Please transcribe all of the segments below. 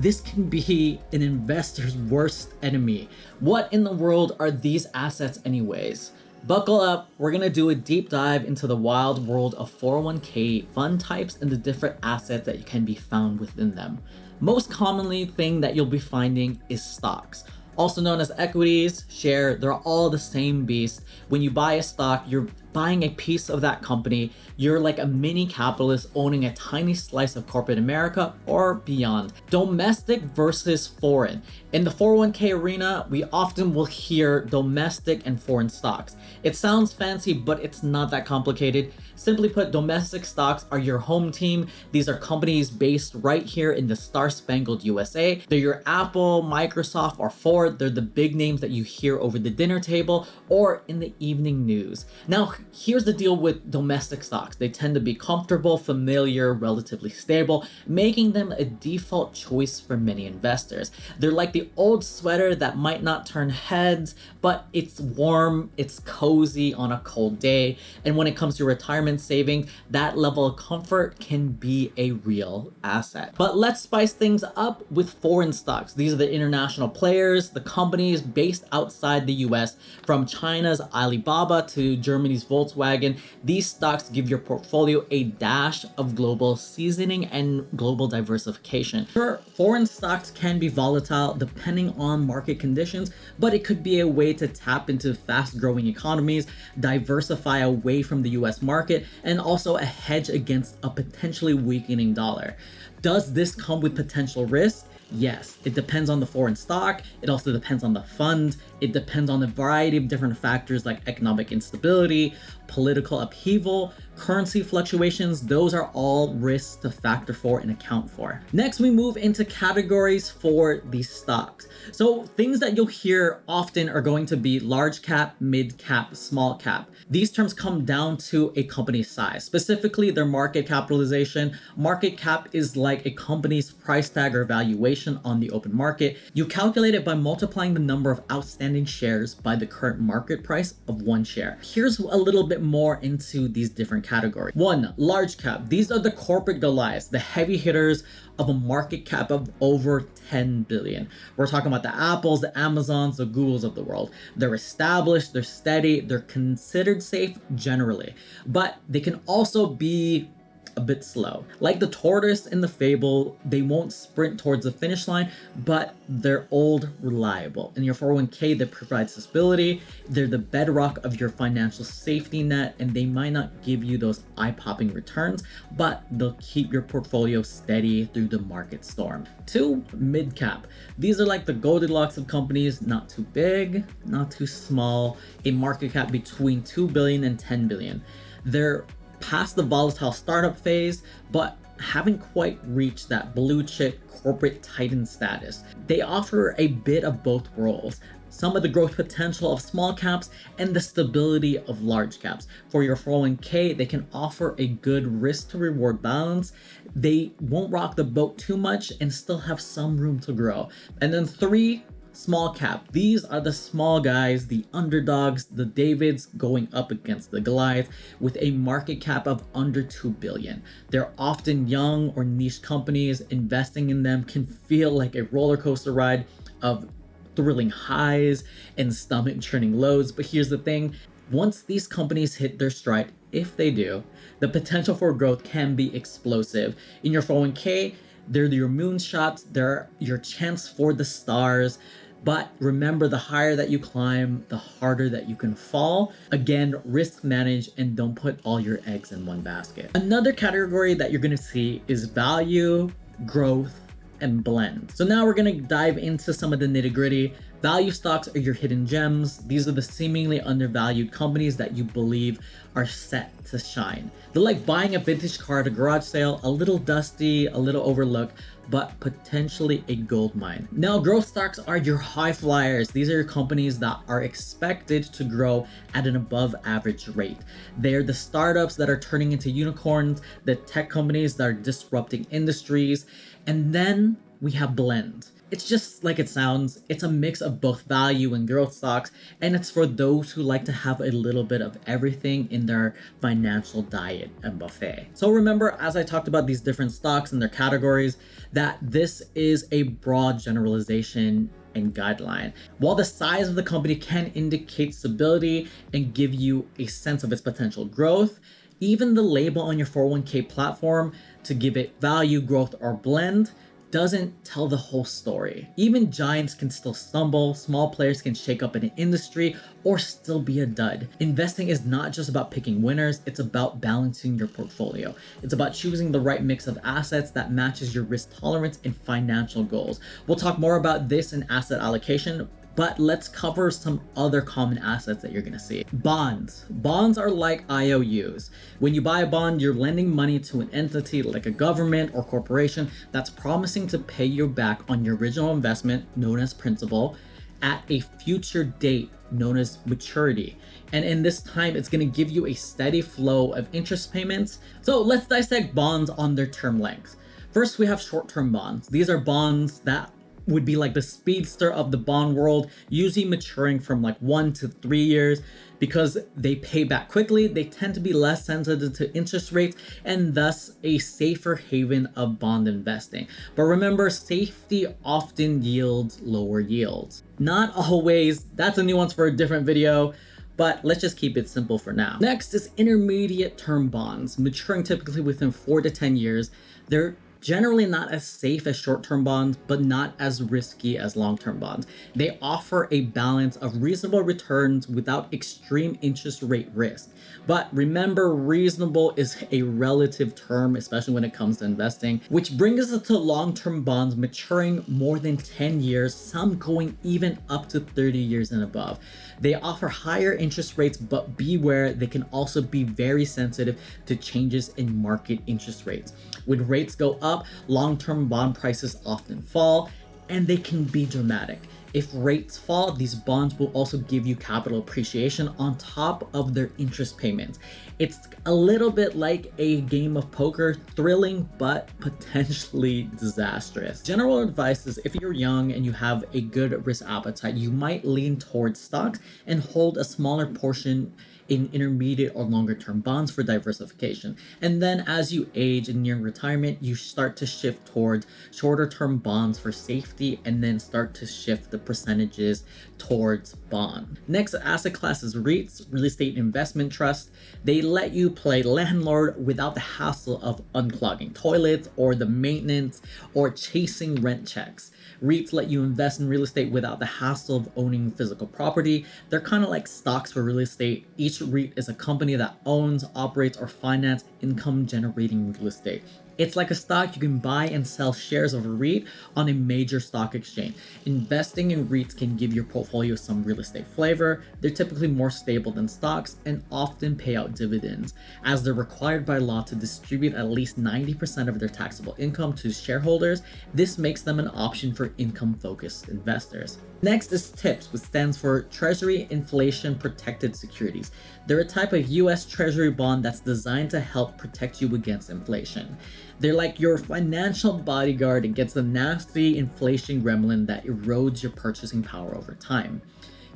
This can be an investor's worst enemy. What in the world are these assets anyways? Buckle up, we're gonna do a deep dive into the wild world of 401k fund types and the different assets that can be found within them. Most commonly thing that you'll be finding is stocks. Also known as equities, share, they're all the same beast. When you buy a stock, you're buying a piece of that company. You're like a mini capitalist owning a tiny slice of corporate America or beyond. Domestic versus foreign. In the 401k arena, we often will hear domestic and foreign stocks. It sounds fancy, but it's not that complicated. Simply put, domestic stocks are your home team. These are companies based right here in the Star-Spangled USA. They're your Apple, Microsoft, or Ford. They're the big names that you hear over the dinner table or in the evening news. Now, here's the deal with domestic stocks. They tend to be comfortable, familiar, relatively stable, making them a default choice for many investors. They're like the old sweater that might not turn heads, but it's warm, it's cozy on a cold day. And when it comes to retirement savings, that level of comfort can be a real asset. But let's spice things up with foreign stocks. These are the international players, the companies based outside the US, from China's Alibaba to Germany's Volkswagen. These stocks give your portfolio a dash of global seasoning and global diversification. Sure, foreign stocks can be volatile depending on market conditions, but it could be a way to tap into fast-growing economies, diversify away from the US market, and also a hedge against a potentially weakening dollar. Does this come with potential risk? Yes, it depends on the foreign stock. It also depends on the fund. It depends on a variety of different factors like economic instability, political upheaval, currency fluctuations. Those are all risks to factor for and account for. Next, we move into categories for these stocks. So things that you'll hear often are going to be large cap, mid cap, small cap. These terms come down to a company's size, specifically their market capitalization. Market cap is like a company's price tag or valuation on the open market. You calculate it by multiplying the number of outstanding shares by the current market price of one share. Here's a little bit more into these different categories. One, large cap. These are the corporate Goliaths, the heavy hitters of a market cap of over 10 billion. We're talking about the Apples, the Amazons, the Googles of the world. They're established, they're steady, they're considered safe generally, but they can also be a bit slow. Like the tortoise in the fable, they won't sprint towards the finish line, but they're old, reliable. In your 401k, they provide stability. They're the bedrock of your financial safety net, and they might not give you those eye-popping returns, but they'll keep your portfolio steady through the market storm. Two, mid-cap. These are like the Goldilocks of companies, not too big, not too small, a market cap between 2 billion and 10 billion. They're past the volatile startup phase, but haven't quite reached that blue chip corporate titan status. They offer a bit of both worlds. Some of the growth potential of small caps and the stability of large caps. For your 401k, they can offer a good risk to reward balance. They won't rock the boat too much and still have some room to grow. And then three, small cap. These are the small guys, the underdogs, the Davids going up against the Goliath with a market cap of under 2 billion. They're often young or niche companies. Investing in them can feel like a roller coaster ride of thrilling highs and stomach churning lows. But here's the thing, once these companies hit their stride, if they do, the potential for growth can be explosive. In your 401k, they're your moonshots, they're your chance for the stars. But remember, the higher that you climb, the harder that you can fall. Again, risk manage and don't put all your eggs in one basket. Another category that you're gonna see is value, growth, and blend. So now we're gonna dive into some of the nitty gritty. Value stocks are your hidden gems. These are the seemingly undervalued companies that you believe are set to shine. They're like buying a vintage car at a garage sale, a little dusty, a little overlooked, but potentially a gold mine. Now, growth stocks are your high flyers. These are your companies that are expected to grow at an above average rate. They're the startups that are turning into unicorns, the tech companies that are disrupting industries. And then we have blend. It's just like it sounds, it's a mix of both value and growth stocks, and it's for those who like to have a little bit of everything in their financial diet and buffet. So remember, as I talked about these different stocks and their categories, that this is a broad generalization and guideline. While the size of the company can indicate stability and give you a sense of its potential growth, even the label on your 401k platform to give it value, growth, or blend doesn't tell the whole story. Even giants can still stumble, small players can shake up an industry, or still be a dud. Investing is not just about picking winners, it's about balancing your portfolio. It's about choosing the right mix of assets that matches your risk tolerance and financial goals. We'll talk more about this in asset allocation, but let's cover some other common assets that you're gonna see. Bonds. Bonds are like IOUs. When you buy a bond, you're lending money to an entity like a government or corporation that's promising to pay you back on your original investment, known as principal, at a future date, known as maturity. And in this time, it's gonna give you a steady flow of interest payments. So let's dissect bonds on their term length. First, we have short-term bonds. These are bonds that would be like the speedster of the bond world, usually maturing from like 1 to 3 years. Because they pay back quickly, they tend to be less sensitive to interest rates and thus a safer haven of bond investing. But remember, safety often yields lower yields. Not always, that's a nuance for a different video, but let's just keep it simple for now. Next is intermediate term bonds, maturing typically within 4 to 10 years. They're generally not as safe as short-term bonds, but not as risky as long-term bonds. They offer a balance of reasonable returns without extreme interest rate risk. But remember, reasonable is a relative term, especially when it comes to investing, which brings us to long-term bonds maturing more than 10 years, some going even up to 30 years and above. They offer higher interest rates, but beware, they can also be very sensitive to changes in market interest rates. When rates go up, long-term bond prices often fall, and they can be dramatic. If rates fall, these bonds will also give you capital appreciation on top of their interest payments. It's a little bit like a game of poker, thrilling but potentially disastrous. General advice is if you're young and you have a good risk appetite, you might lean towards stocks and hold a smaller portion in intermediate or longer term bonds for diversification. And then as you age and near retirement, you start to shift towards shorter term bonds for safety and then start to shift the percentages towards bond. Next asset class is REITs, real estate investment trust. They let you play landlord without the hassle of unclogging toilets or the maintenance or chasing rent checks. REITs let you invest in real estate without the hassle of owning physical property. They're kind of like stocks for real estate. Each REIT is a company that owns, operates, or finances income generating real estate. It's like a stock. You can buy and sell shares of a REIT on a major stock exchange. Investing in REITs can give your portfolio some real estate flavor. They're typically more stable than stocks and often pay out dividends, as they're required by law to distribute at least 90% of their taxable income to shareholders. This makes them an option for income-focused investors. Next is TIPS, which stands for Treasury Inflation Protected Securities. They're a type of US Treasury bond that's designed to help protect you against inflation. They're like your financial bodyguard against the nasty inflation gremlin that erodes your purchasing power over time.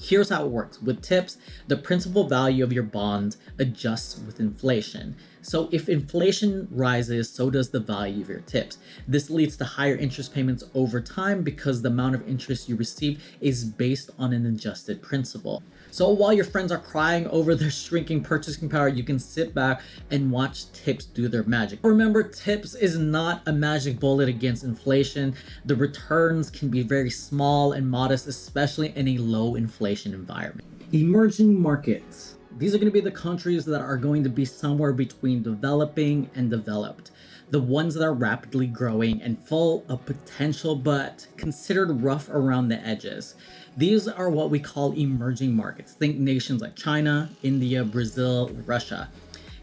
Here's how it works. With TIPS, the principal value of your bond adjusts with inflation. So if inflation rises, so does the value of your TIPS. This leads to higher interest payments over time because the amount of interest you receive is based on an adjusted principal. So while your friends are crying over their shrinking purchasing power, you can sit back and watch TIPS do their magic. Remember, TIPS is not a magic bullet against inflation. The returns can be very small and modest, especially in a low inflation environment. Emerging markets. These are going to be the countries that are going to be somewhere between developing and developed. The ones that are rapidly growing and full of potential, but considered rough around the edges. These are what we call emerging markets. Think nations like China, India, Brazil, Russia.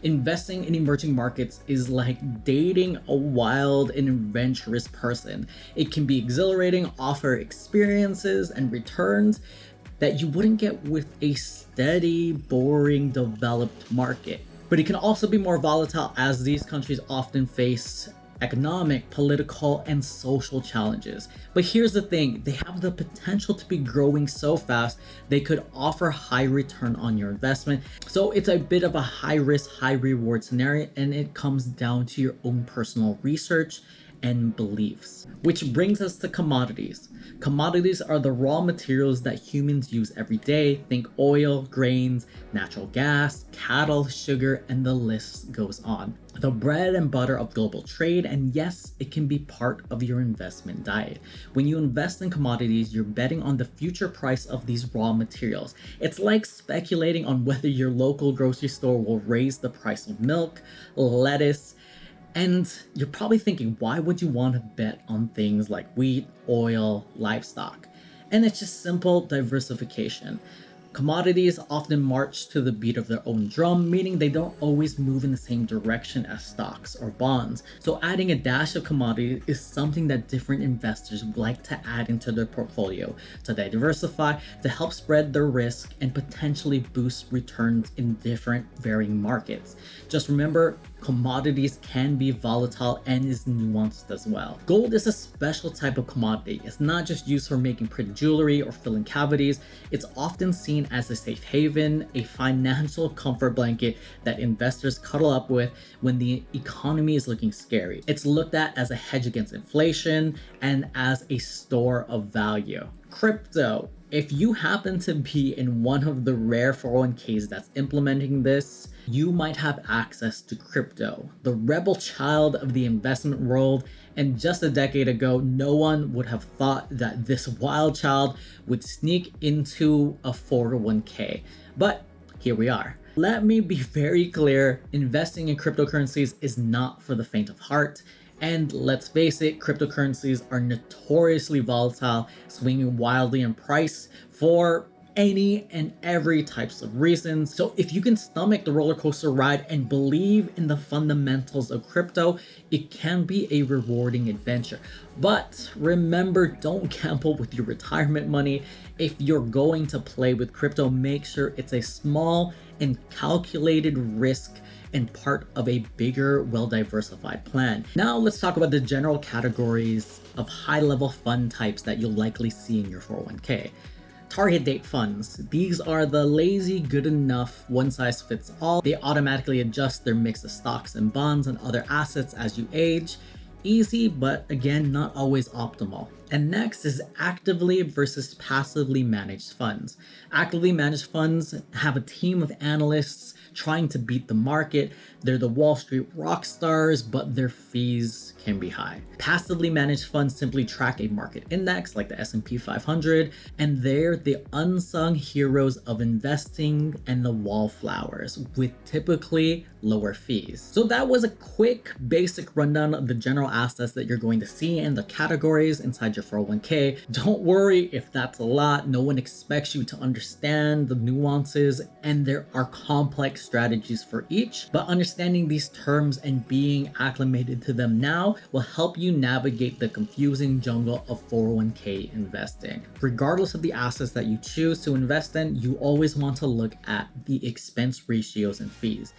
Investing in emerging markets is like dating a wild and adventurous person. It can be exhilarating, offer experiences and returns that you wouldn't get with a steady, boring, developed market. But it can also be more volatile, as these countries often face economic, political, and social challenges. But here's the thing, they have the potential to be growing so fast, they could offer high return on your investment. So it's a bit of a high risk, high reward scenario, and it comes down to your own personal research and beliefs. Which brings us to commodities. Commodities are the raw materials that humans use every day. Think oil, grains, natural gas, cattle, sugar, and the list goes on. The bread and butter of global trade, and yes, it can be part of your investment diet. When you invest in commodities, you're betting on the future price of these raw materials. It's like speculating on whether your local grocery store will raise the price of milk, lettuce, and you're probably thinking, why would you want to bet on things like wheat, oil, livestock? And it's just simple diversification. Commodities often march to the beat of their own drum, meaning they don't always move in the same direction as stocks or bonds. So adding a dash of commodities is something that different investors like to add into their portfolio to diversify, to help spread their risk and potentially boost returns in different varying markets. Just remember, commodities can be volatile and is nuanced as well. Gold is a special type of commodity. It's not just used for making pretty jewelry or filling cavities. It's often seen as a safe haven, a financial comfort blanket that investors cuddle up with when the economy is looking scary. It's looked at as a hedge against inflation and as a store of value. Crypto. If you happen to be in one of the rare 401ks that's implementing this, you might have access to crypto, the rebel child of the investment world. And just a decade ago, no one would have thought that this wild child would sneak into a 401k. But here we are. Let me be very clear, investing in cryptocurrencies is not for the faint of heart. And let's face it, cryptocurrencies are notoriously volatile, swinging wildly in price for any and every types of reasons. So if you can stomach the roller coaster ride and believe in the fundamentals of crypto, it can be a rewarding adventure. But remember, don't gamble with your retirement money. If you're going to play with crypto, make sure it's a small and calculated risk and part of a bigger, well-diversified plan. Now let's talk about the general categories of high-level fund types that you'll likely see in your 401k. Target date funds. These are the lazy, good enough, one size fits all. They automatically adjust their mix of stocks and bonds and other assets as you age. Easy, but again, not always optimal. And next is actively versus passively managed funds. Actively managed funds have a team of analysts trying to beat the market. They're the Wall Street rock stars, but their fees can be high. Passively managed funds simply track a market index like the S&P 500, and they're the unsung heroes of investing and the wallflowers with typically lower fees. So that was a quick basic rundown of the general assets that you're going to see and the categories inside your 401k. Don't worry if that's a lot. No one expects you to understand the nuances, and there are complex strategies for each, but understanding these terms and being acclimated to them now will help you navigate the confusing jungle of 401k investing. Regardless of the assets that you choose to invest in, you always want to look at the expense ratios and fees.